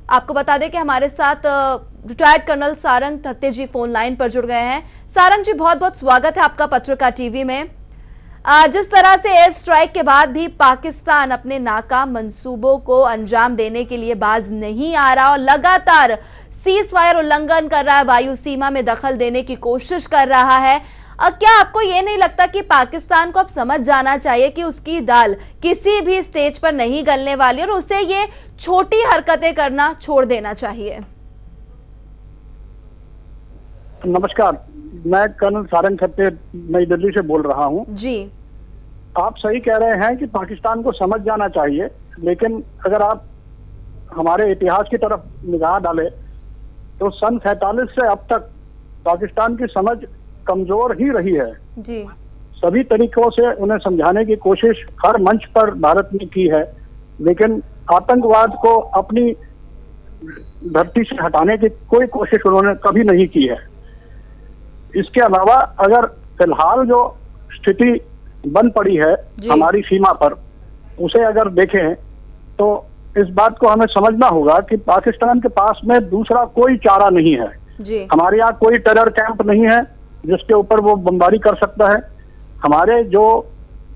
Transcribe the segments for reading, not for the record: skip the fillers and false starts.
आपको बता दें कि हमारे साथ रिटायर्ड कर्नल सारंग थत्ते जी फोन लाइन पर जुड़ गए हैं। सारंग जी, बहुत बहुत स्वागत है आपका पत्रकार टीवी में। जिस तरह से एयर स्ट्राइक के बाद भी पाकिस्तान अपने नाकाम मंसूबों को अंजाम देने के लिए बाज नहीं आ रहा और लगातार सीज फायर उल्लंघन कर रहा है, वायु सीमा में दखल देने की कोशिश कर रहा है, क्या आपको ये नहीं लगता कि पाकिस्तान को अब समझ जाना चाहिए कि उसकी दाल किसी भी स्टेज पर नहीं गलने वाली और उसे ये छोटी हरकतें करना छोड़ देना चाहिए? नमस्कार, मैं कर्नल सारंग थत्ते नई दिल्ली से बोल रहा हूं। जी, आप सही कह रहे हैं कि पाकिस्तान को समझ जाना चाहिए, लेकिन अगर आप हमारे इतिहास की तरफ निगाह डालें तो सन 47 से अब तक पाकिस्तान की समझ कमजोर ही रही है। जी, सभी तरीकों से उन्हें समझाने की कोशिश हर मंच पर भारत ने की है, लेकिन आतंकवाद को अपनी धरती से हटाने की कोई कोशिश उन्होंने कभी नहीं की है। इसके अलावा अगर फिलहाल जो स्थिति बन पड़ी है हमारी सीमा पर, उसे अगर देखें तो इस बात को हमें समझना होगा कि पाकिस्तान के पास में दूसरा कोई चारा नहीं है। जी, हमारे यहाँ कोई टेरर कैंप नहीं है जिसके ऊपर वो बमबारी कर सकता है। हमारे जो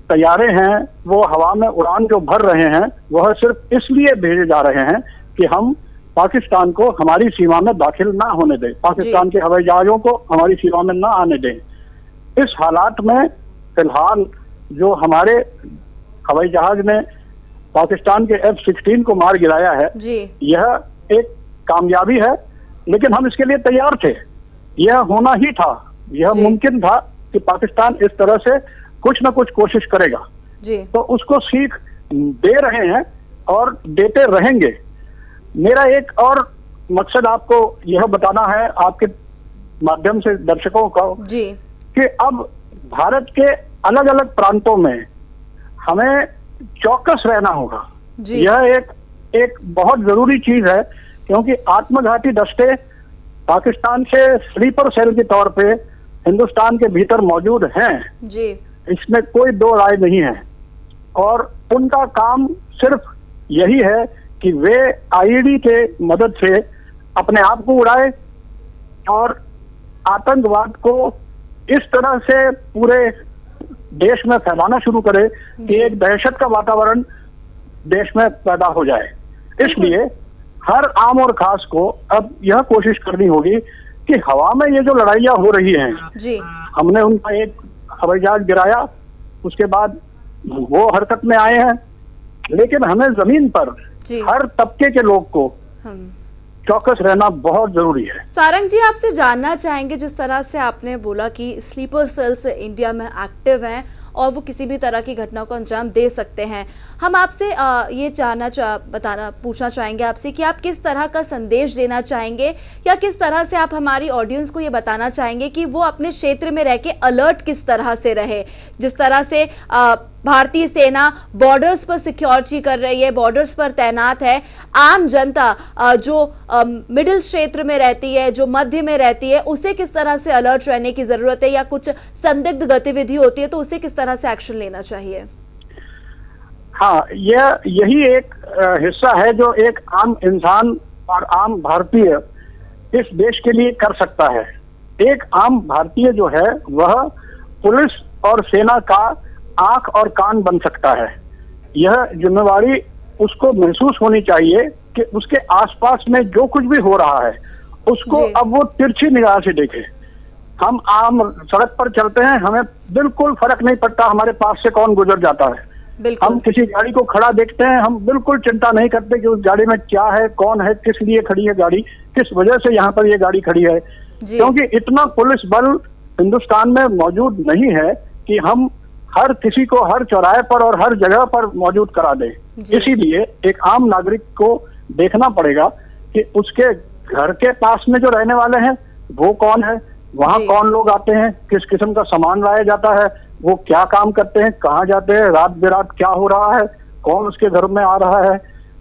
तैयारे हैं वो हवा में उड़ान जो भर रहे हैं वह सिर्फ इसलिए भेजे जा रहे हैं कि हम पाकिस्तान को हमारी सीमा में दाखिल ना होने दें, पाकिस्तान के हवाई जहाजों को हमारी सीमा में ना आने दें। इस हालात में फिलहाल जो हमारे हवाई जहाज ने पाकिस्तान के F-16 को मार गिराया है, यह एक कामयाबी है, लेकिन हम इसके लिए तैयार थे। यह होना ही था, यह मुमकिन था कि पाकिस्तान इस तरह से कुछ न कुछ कोशिश करेगा। तो उसको सीख दे रहे हैं और देते रहेंगे। मेरा एक और मकसद आपको यह बताना है आपके माध्यम से दर्शकों को कि अब भारत के अलग अलग प्रांतों में हमें चौकस रहना होगा। यह एक बहुत जरूरी चीज है, क्योंकि आत्मघाती दस्ते पाकिस्तान से स्लीपर सेल के तौर पे हिंदुस्तान के भीतर मौजूद हैं। इसमें कोई दो राय नहीं है, और उनका काम सिर्फ यही है कि वे आईडी के मदद से अपने आप को उड़ाए और आतंकवाद को इस तरह से पूरे देश में फैलाना शुरू करे कि एक दहशत का वातावरण देश में पैदा हो जाए। इसलिए हर आम और खास को अब यह कोशिश करनी होगी कि हवा में ये जो लड़ाइयाँ हो रही हैं, हमने उनका एक हवाई जहाज गिराया, उसके बाद वो हरकत में आए हैं, लेकिन हमें जमीन पर हर तबके के लोग को चौकस रहना बहुत जरूरी है। सारंग जी, आपसे जानना चाहेंगे, जिस तरह से आपने बोला कि स्लीपर सेल्स इंडिया में एक्टिव हैं और वो किसी भी तरह की घटना को अंजाम दे सकते हैं, हम आपसे ये पूछना चाहेंगे आपसे कि आप किस तरह का संदेश देना चाहेंगे या किस तरह से आप हमारी ऑडियंस को ये बताना चाहेंगे कि वो अपने क्षेत्र में रह के अलर्ट किस तरह से रहे। जिस तरह से भारतीय सेना बॉर्डर्स पर सिक्योरिटी कर रही है, बॉर्डर्स पर तैनात है, आम जनता जो मिडिल क्षेत्र में रहती है, जो मध्य में रहती है, उसे किस तरह से अलर्ट रहने की जरूरत है, या कुछ संदिग्ध गतिविधि होती है तो उसे किस तरह से एक्शन लेना चाहिए? हाँ, यही एक हिस्सा है जो एक आम इंसान और आम भारतीय इस देश के लिए कर सकता है। एक आम भारतीय जो है वह पुलिस और सेना का आंख और कान बन सकता है। यह जिम्मेवारी उसको महसूस होनी चाहिए कि उसके आसपास में जो कुछ भी हो रहा है उसको अब वो तिरछी निगाह से देखे। हम आम सड़क पर चलते हैं, हमें बिल्कुल फर्क नहीं पड़ता हमारे पास से कौन गुजर जाता है। हम किसी गाड़ी को खड़ा देखते हैं, हम बिल्कुल चिंता नहीं करते कि उस गाड़ी में क्या है, कौन है, किस लिए खड़ी है गाड़ी, किस वजह से यहाँ पर ये गाड़ी खड़ी है, क्योंकि इतना पुलिस बल हिंदुस्तान में मौजूद नहीं है कि हम हर किसी को हर चौराहे पर और हर जगह पर मौजूद करा दें। इसीलिए एक आम नागरिक को देखना पड़ेगा कि उसके घर के पास में जो रहने वाले हैं वो कौन है, वहाँ कौन लोग आते हैं, किस किस्म का सामान लाया जाता है, वो क्या काम करते हैं, कहाँ जाते हैं, रात बेरात क्या हो रहा है, कौन उसके घर में आ रहा है।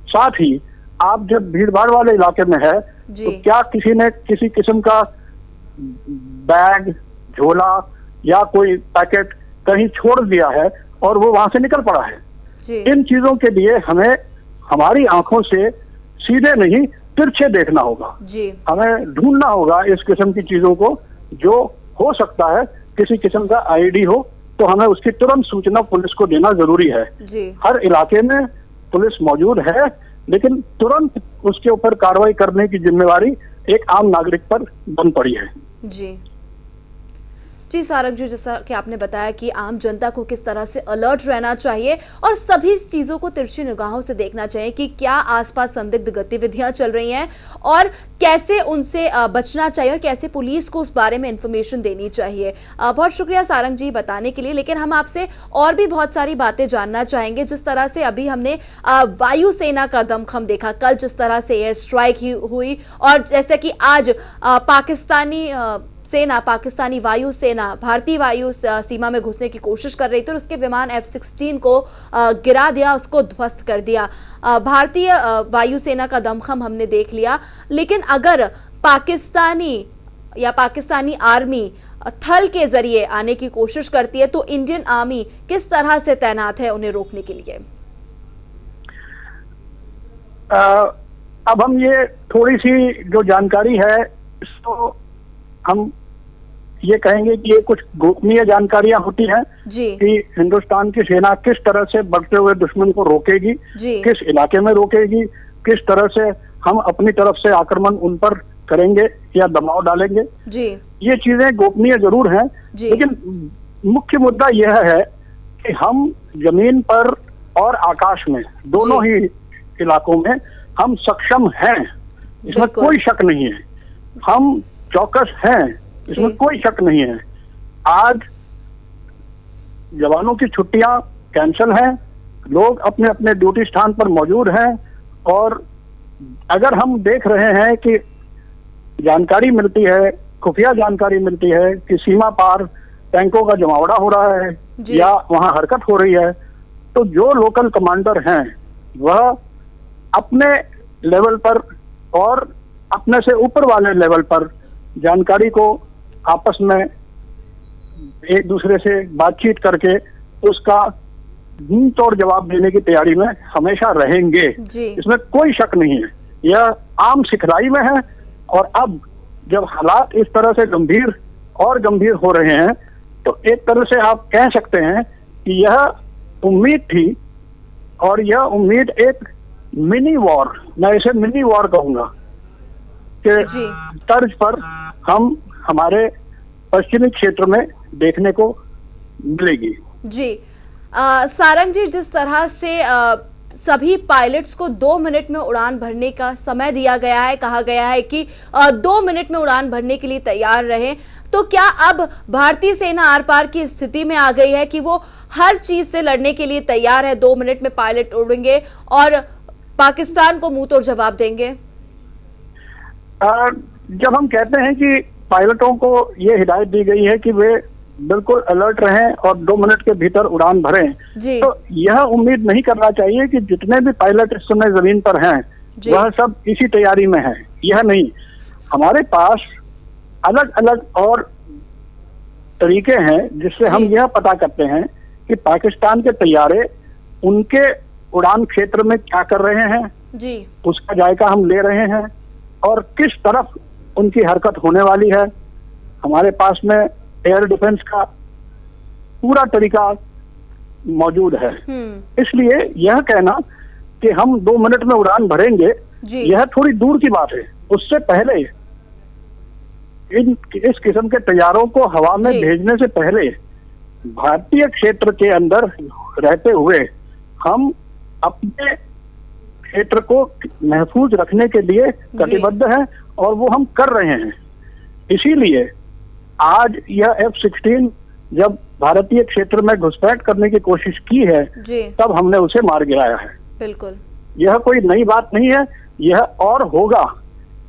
साथ ही आप जब भीड़ भाड़ वाले इलाके में है तो क्या किसी ने किसी किस्म का बैग, झोला या कोई पैकेट कहीं छोड़ दिया है और वो वहां से निकल पड़ा है। इन चीजों के लिए हमें हमारी आंखों से सीधे नहीं तिरछे देखना होगा जी। हमें ढूंढना होगा इस किस्म की चीजों को, जो हो सकता है किसी किस्म का आईडी हो तो हमें उसकी तुरंत सूचना पुलिस को देना जरूरी है जी। हर इलाके में पुलिस मौजूद है, लेकिन तुरंत उसके ऊपर कार्रवाई करने की जिम्मेवारी एक आम नागरिक पर बन पड़ी है। जी जी सारंग जी, जैसा कि आपने बताया कि आम जनता को किस तरह से अलर्ट रहना चाहिए और सभी चीजों को तिरछी निगाहों से देखना चाहिए कि क्या आसपास संदिग्ध गतिविधियां चल रही हैं और कैसे उनसे बचना चाहिए और कैसे पुलिस को उस बारे में इंफॉर्मेशन देनी चाहिए। बहुत शुक्रिया सारंग जी बताने के लिए, लेकिन हम आपसे और भी बहुत सारी बातें जानना चाहेंगे। जिस तरह से अभी हमने वायुसेना का दमखम देखा, कल जिस तरह से एयर स्ट्राइक हुई और जैसे कि आज पाकिस्तानी वायुसेना भारतीय वायु सीमा में घुसने की कोशिश कर रही थी और उसके विमान F-16 को गिरा दिया, उसको ध्वस्त कर दिया। भारतीय वायुसेना का दमखम हमने देख लिया, लेकिन अगर पाकिस्तानी आर्मी थल के जरिए आने की कोशिश करती है तो इंडियन आर्मी किस तरह से तैनात है उन्हें रोकने के लिए? अब हम ये थोड़ी सी जो जानकारी है इसको हम ये कहेंगे कि ये कुछ गोपनीय जानकारियां होती हैं कि हिंदुस्तान की सेना किस तरह से बढ़ते हुए दुश्मन को रोकेगी, किस इलाके में रोकेगी, किस तरह से हम अपनी तरफ से आक्रमण उन पर करेंगे या दबाव डालेंगे जी। ये चीजें गोपनीय जरूर हैं, लेकिन मुख्य मुद्दा यह है कि हम जमीन पर और आकाश में दोनों ही इलाकों में हम सक्षम हैं, इसमें कोई शक नहीं है। हम चौकस हैं, इसमें कोई शक नहीं है। आज जवानों की छुट्टियां कैंसिल हैं, लोग अपने अपने ड्यूटी स्थान पर मौजूद हैं और अगर हम देख रहे हैं कि जानकारी मिलती है, खुफिया जानकारी मिलती है कि सीमा पार टैंकों का जमावड़ा हो रहा है या वहां हरकत हो रही है, तो जो लोकल कमांडर हैं वह अपने लेवल पर और अपने से ऊपर वाले लेवल पर जानकारी को आपस में एक दूसरे से बातचीत करके उसका मुंह तोड़ जवाब देने की तैयारी में हमेशा रहेंगे, इसमें कोई शक नहीं है। यह आम सिखलाई में है और अब जब हालात इस तरह से गंभीर और गंभीर हो रहे हैं तो एक तरह से आप कह सकते हैं कि यह उम्मीद थी और यह उम्मीद एक मिनी वॉर, मैं इसे मिनी वॉर कहूंगा, के तर्ज पर हम हमारे पश्चिमी क्षेत्र में देखने को मिलेगी। जी सारंग जी, जिस तरह से सभी पायलट्स को 2 मिनट में उड़ान भरने का समय दिया गया है, कहा गया है कि 2 मिनट में उड़ान भरने के लिए तैयार रहें, तो क्या अब भारतीय सेना आर पार की स्थिति में आ गई है कि वो हर चीज से लड़ने के लिए तैयार है? 2 मिनट में पायलट उड़ेंगे और पाकिस्तान को मुंह तोड़ जवाब देंगे? जब हम कहते हैं कि पायलटों को ये हिदायत दी गई है कि वे बिल्कुल अलर्ट रहें और 2 मिनट के भीतर उड़ान भरें, तो यह उम्मीद नहीं करना चाहिए कि जितने भी पायलट इस समय जमीन पर हैं वह सब इसी तैयारी में हैं। यह नहीं, हमारे पास अलग अलग और तरीके हैं जिससे हम यह पता करते हैं कि पाकिस्तान के तैयारे उनके उड़ान क्षेत्र में क्या कर रहे हैं जी। उसका जायका हम ले रहे हैं और किस तरफ उनकी हरकत होने वाली है। हमारे पास में एयर डिफेंस का पूरा तरीका मौजूद है, इसलिए यह कहना कि हम 2 मिनट में उड़ान भरेंगे यह थोड़ी दूर की बात है। उससे पहले इस किस्म के तैयारों को हवा में भेजने से पहले भारतीय क्षेत्र के अंदर रहते हुए हम अपने क्षेत्र को महफूज रखने के लिए कटिबद्ध हैं और वो हम कर रहे हैं। इसीलिए आज यह F-16 जब भारतीय क्षेत्र में घुसपैठ करने की कोशिश की है तब हमने उसे मार गिराया है। बिल्कुल, यह कोई नई बात नहीं है, यह और होगा,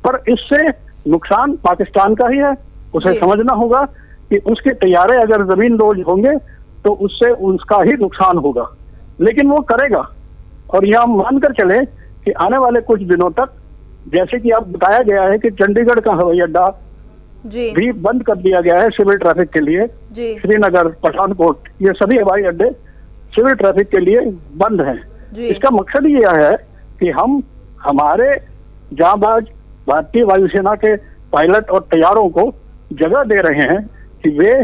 पर इससे नुकसान पाकिस्तान का ही है। उसे समझना होगा कि उसके तैयारे अगर जमीन दोज होंगे तो उससे उसका ही नुकसान होगा, लेकिन वो करेगा। और यह हम मानकर चले कि आने वाले कुछ दिनों तक, जैसे कि अब बताया गया है कि चंडीगढ़ का हवाई अड्डा भी बंद कर दिया गया है सिविल ट्रैफिक के लिए, श्रीनगर, पठानकोट, ये सभी हवाई अड्डे सिविल ट्रैफिक के लिए बंद हैं। इसका मकसद यह है कि हम हमारे जांबाज भारतीय वायुसेना के पायलट और तैयारों को जगह दे रहे हैं कि वे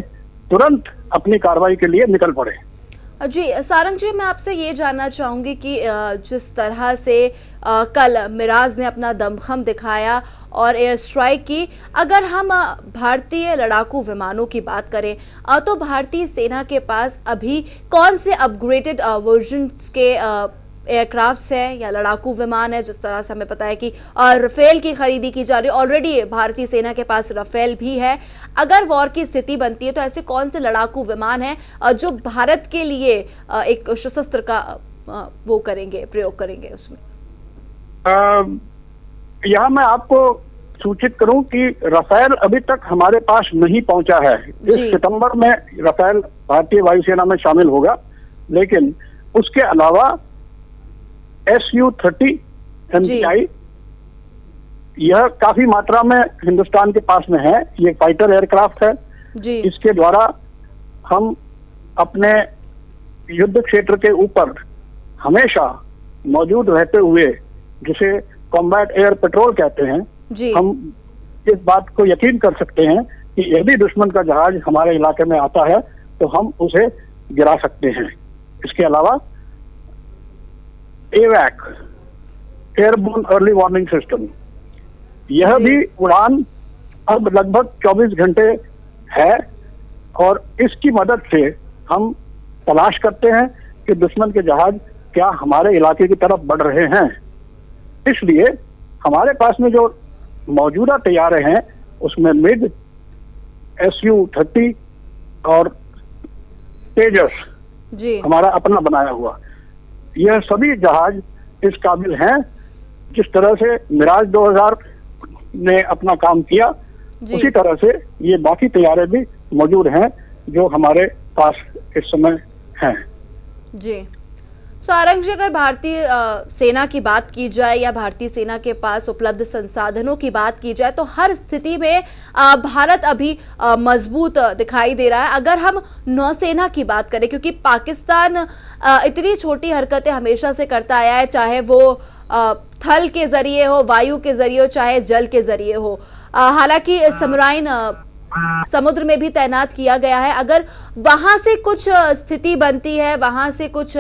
तुरंत अपनी कार्रवाई के लिए निकल पड़े। जी सारंग जी, मैं आपसे ये जानना चाहूंगी कि जिस तरह से कल मिराज ने अपना दमखम दिखाया और एयर स्ट्राइक की, अगर हम भारतीय लड़ाकू विमानों की बात करें तो भारतीय सेना के पास अभी कौन से अपग्रेडेड वर्जन के एयरक्राफ्ट्स है या लड़ाकू विमान है? जिस तरह से हमें पता है कि राफेल की खरीदी की जा रही है, ऑलरेडी भारतीय सेना के पास राफेल भी है। अगर वॉर की स्थिति बनती है तो ऐसे कौन से लड़ाकू विमान हैं जो भारत के लिए एक सशस्त्र का वो करेंगे, प्रयोग करेंगे उसमें? यहाँ मैं आपको सूचित करूं कि राफेल अभी तक हमारे पास नहीं पहुंचा है। इस सितंबर में राफेल भारतीय वायुसेना में शामिल होगा, लेकिन उसके अलावा Su-30 MPI यह काफी मात्रा में हिंदुस्तान के पास में है। ये फाइटर एयरक्राफ्ट है जी। इसके द्वारा हम अपने युद्ध क्षेत्र के ऊपर हमेशा मौजूद रहते हुए, जिसे कॉम्बैट एयर पेट्रोल कहते हैं जी, हम इस बात को यकीन कर सकते हैं कि यदि दुश्मन का जहाज हमारे इलाके में आता है तो हम उसे गिरा सकते हैं। इसके अलावा एवैक एयरबोर्न अर्ली वार्निंग सिस्टम, यह भी उड़ान अब लगभग 24 घंटे है और इसकी मदद से हम तलाश करते हैं कि दुश्मन के जहाज क्या हमारे इलाके की तरफ बढ़ रहे हैं। इसलिए हमारे पास में जो मौजूदा तैयारे हैं उसमें मिग, Su-30 और तेजस जी, हमारा अपना बनाया हुआ, यह सभी जहाज इस काबिल हैं। जिस तरह से मिराज 2000 ने अपना काम किया, उसी तरह से ये बाकी तैयारे भी मौजूद हैं जो हमारे पास इस समय हैं। जी सारंग जी, अगर भारतीय सेना की बात की जाए या भारतीय सेना के पास उपलब्ध संसाधनों की बात की जाए तो हर स्थिति में भारत अभी मजबूत दिखाई दे रहा है। अगर हम नौसेना की बात करें, क्योंकि पाकिस्तान इतनी छोटी हरकतें हमेशा से करता आया है, चाहे वो थल के जरिए हो, वायु के जरिए हो, चाहे जल के जरिए हो। हालांकि सबमरीन समुद्र में भी तैनात किया गया है। अगर वहां से कुछ स्थिति बनती है, वहां से कुछ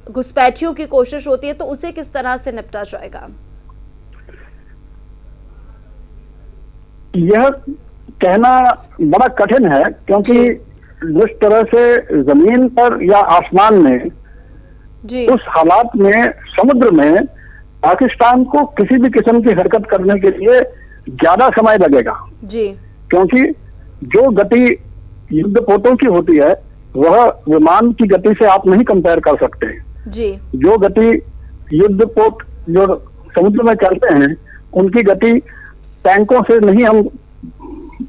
घुसपैठियों की कोशिश होती है, तो उसे किस तरह से निपटा जाएगा? यह कहना बड़ा कठिन है, क्योंकि जिस तरह से जमीन पर या आसमान में जी, उस हालात में समुद्र में पाकिस्तान को किसी भी किस्म की हरकत करने के लिए ज्यादा समय लगेगा जी, क्योंकि जो गति युद्धपोतों की होती है वह विमान की गति से आप नहीं कंपेयर कर सकते जी। जो गति युद्धपोत जो समुद्र में चलते हैं उनकी गति टैंकों से नहीं हम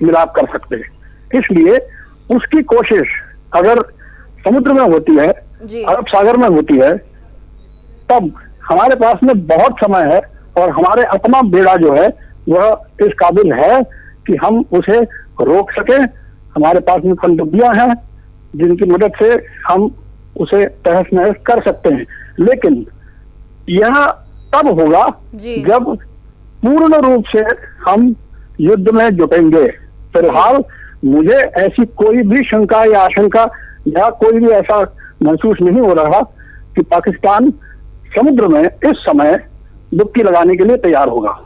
मिलाप कर सकते। इसलिए उसकी कोशिश अगर समुद्र में होती है, अरब सागर में होती है, तब हमारे पास में बहुत समय है और हमारे अपना बेड़ा जो है वह इस काबिल है कि हम उसे रोक सके। हमारे पास में पनडुब्बियां हैं जिनकी मदद से हम उसे तहस नहस कर सकते हैं, लेकिन यह तब होगा जब पूर्ण रूप से हम युद्ध में जुटेंगे। फिलहाल मुझे ऐसी कोई भी शंका या आशंका या कोई भी ऐसा महसूस नहीं हो रहा कि पाकिस्तान समुद्र में इस समय डुबकी लगाने के लिए तैयार होगा।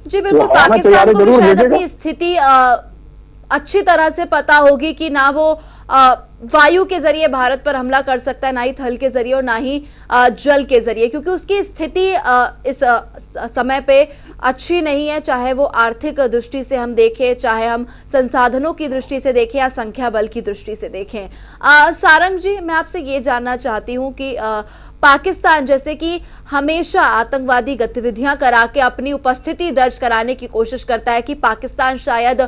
जी बिल्कुल, पाकिस्तान को भी शायद अपनी स्थिति अच्छी तरह से पता होगी कि ना वो वायु के जरिए भारत पर हमला कर सकता है, ना ही थल के जरिए और ना ही जल के जरिए, क्योंकि उसकी स्थिति इस समय पे अच्छी नहीं है। चाहे वो आर्थिक दृष्टि से हम देखें, चाहे हम संसाधनों की दृष्टि से देखें या संख्या बल की दृष्टि से देखें। सारंग जी, मैं आपसे ये जानना चाहती हूँ कि पाकिस्तान जैसे कि हमेशा आतंकवादी गतिविधियां करा के अपनी उपस्थिति दर्ज कराने की कोशिश करता है कि पाकिस्तान शायद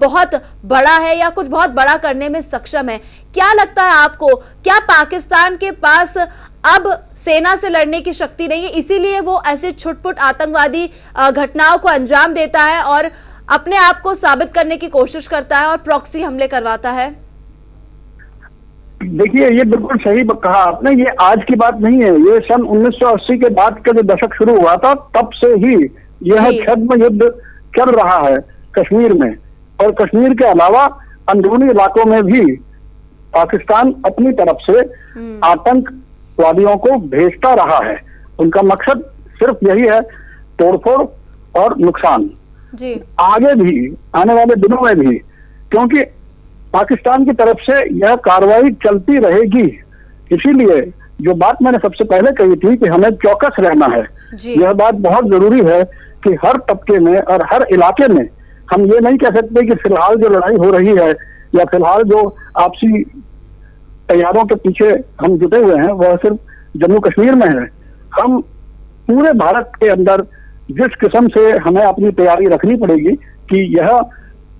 बहुत बड़ा है या कुछ बहुत बड़ा करने में सक्षम है, क्या लगता है आपको, क्या पाकिस्तान के पास अब सेना से लड़ने की शक्ति नहीं है, इसीलिए वो ऐसे छुटपुट आतंकवादी घटनाओं को अंजाम देता है और अपने आप को साबित करने की कोशिश करता है और प्रॉक्सी हमले करवाता है? देखिए, ये बिल्कुल सही कहा आपने। ये आज की बात नहीं है, ये सन 1980 के बाद का जो दशक शुरू हुआ था तब से ही यह छद्म युद्ध चल रहा है कश्मीर में, और कश्मीर के अलावा अंदरूनी इलाकों में भी पाकिस्तान अपनी तरफ से आतंकवादियों को भेजता रहा है। उनका मकसद सिर्फ यही है, तोड़फोड़ और नुकसान। जी। आगे भी आने वाले दिनों में भी, क्योंकि पाकिस्तान की तरफ से यह कार्रवाई चलती रहेगी। इसीलिए जो बात मैंने सबसे पहले कही थी कि हमें चौकस रहना है, यह बात बहुत जरूरी है कि हर तबके में और हर इलाके में हम ये नहीं कह सकते कि फिलहाल जो लड़ाई हो रही है या फिलहाल जो आपसी तैयारों के पीछे हम जुटे हुए हैं वह सिर्फ जम्मू कश्मीर में है। हम पूरे भारत के अंदर जिस किस्म से हमें अपनी तैयारी रखनी पड़ेगी कि यह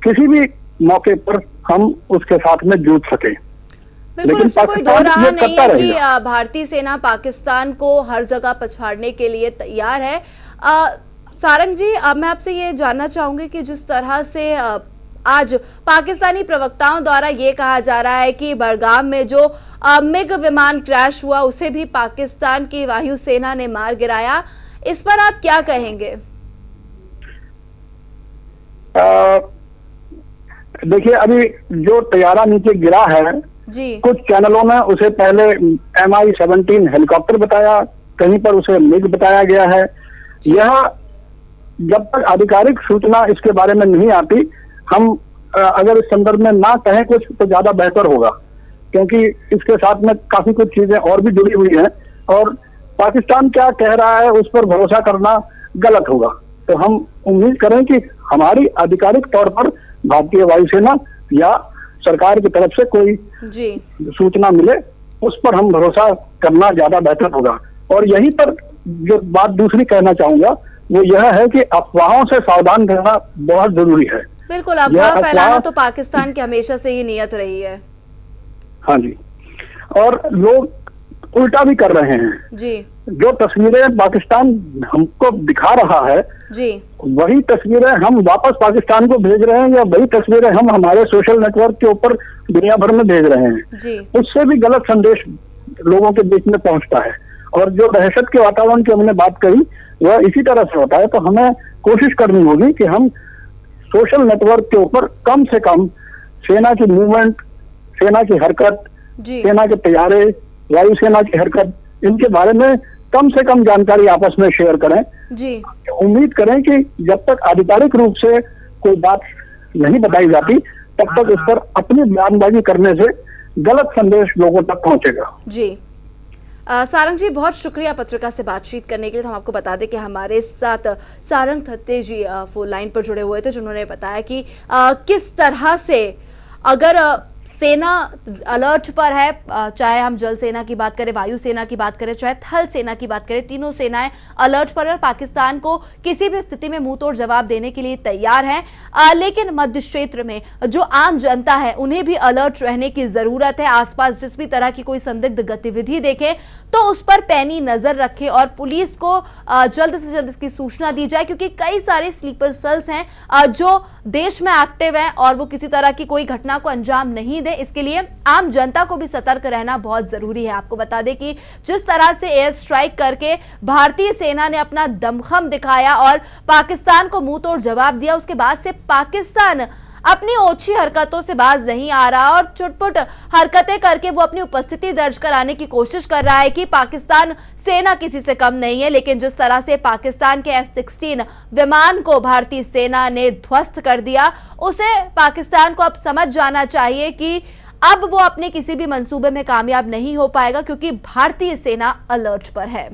किसी भी मौके पर हम उसके साथ में जूझ सके। बिल्कुल, इसमें कोई दो राह नहीं है कि भारतीय सेना पाकिस्तान को हर जगह पछाड़ने के लिए तैयार है। सारंग जी, मैं आपसे ये जानना चाहूंगी कि जिस तरह से आज पाकिस्तानी प्रवक्ताओं द्वारा ये कहा जा रहा है कि बड़गाम में जो मिग विमान क्रैश हुआ उसे भी पाकिस्तान की वायुसेना ने मार गिराया, इस पर आप क्या कहेंगे? देखिए, अभी जो तैयारा नीचे गिरा है जी, कुछ चैनलों में उसे पहले MI-17 हेलीकॉप्टर बताया, कहीं पर उसे मिग बताया गया है। यह जब तक आधिकारिक सूचना इसके बारे में नहीं आती, हम अगर इस संदर्भ में ना कहें कुछ तो ज्यादा बेहतर होगा, क्योंकि इसके साथ में काफी कुछ चीजें और भी जुड़ी हुई हैं और पाकिस्तान क्या कह रहा है उस पर भरोसा करना गलत होगा। तो हम उम्मीद करें कि हमारी आधिकारिक तौर पर भारतीय वायुसेना या सरकार की तरफ से कोई सूचना मिले, उस पर हम भरोसा करना ज्यादा बेहतर होगा। और यहीं पर जो बात दूसरी कहना चाहूंगा वो यह है कि अफवाहों से सावधान रहना बहुत जरूरी है। बिल्कुल, अफवाह फैलाना तो पाकिस्तान की हमेशा से ही नियत रही है। हाँ जी, और लोग उल्टा भी कर रहे हैं जी। जो तस्वीरें पाकिस्तान हमको दिखा रहा है जी, वही तस्वीरें हम वापस पाकिस्तान को भेज रहे हैं, या वही तस्वीरें हम हमारे सोशल नेटवर्क के ऊपर दुनिया भर में भेज रहे हैं जी। उससे भी गलत संदेश लोगों के बीच में पहुंचता है। और जो दहशत के वातावरण की हमने बात कही वह इसी तरह से होता है। तो हमें कोशिश करनी होगी कि हम सोशल नेटवर्क के ऊपर कम से कम सेना की मूवमेंट, सेना की हरकत, सेना के तैयारे, वायुसेना की हरकत, इनके बारे में कम से कम जानकारी आपस में शेयर करें जी। उम्मीद करें कि जब तक आधिकारिक रूप से कोई बात नहीं बताई जाती तब तक उस पर अपनी बयानबाजी करने से गलत संदेश लोगों तक पहुंचेगा। जी। सारंग जी, बहुत शुक्रिया पत्रिका से बातचीत करने के लिए। तो हम आपको बता दें कि हमारे साथ सारंग थत्ते जी फोन लाइन पर जुड़े हुए थे, जिन्होंने बताया कि किस तरह से अगर सेना अलर्ट पर है, चाहे हम जल सेना की बात करें, वायु सेना की बात करें, चाहे थल सेना की बात करें, तीनों सेनाएं अलर्ट पर है, पाकिस्तान को किसी भी स्थिति में मुंह तोड़ जवाब देने के लिए तैयार हैं। लेकिन मध्य क्षेत्र में जो आम जनता है उन्हें भी अलर्ट रहने की जरूरत है। आसपास जिस भी तरह की कोई संदिग्ध गतिविधि देखे तो उस पर पैनी नजर रखे और पुलिस को जल्द से जल्द इसकी सूचना दी जाए, क्योंकि कई सारे स्लीपर सेल्स हैं जो देश में एक्टिव हैं और वो किसी तरह की कोई घटना को अंजाम नहीं दे। इसके लिए आम जनता को भी सतर्क रहना बहुत जरूरी है। आपको बता दें कि जिस तरह से एयर स्ट्राइक करके भारतीय सेना ने अपना दमखम दिखाया और पाकिस्तान को मुंह तोड़ जवाब दिया, उसके बाद से पाकिस्तान अपनी ओछी हरकतों से बाज नहीं आ रहा और चुटपुट हरकतें करके वो अपनी उपस्थिति दर्ज कराने की कोशिश कर रहा है कि पाकिस्तान सेना किसी से कम नहीं है। लेकिन जिस तरह से पाकिस्तान के F-16 विमान को भारतीय सेना ने ध्वस्त कर दिया, उसे पाकिस्तान को अब समझ जाना चाहिए कि अब वो अपने किसी भी मंसूबे में कामयाब नहीं हो पाएगा, क्योंकि भारतीय सेना अलर्ट पर है।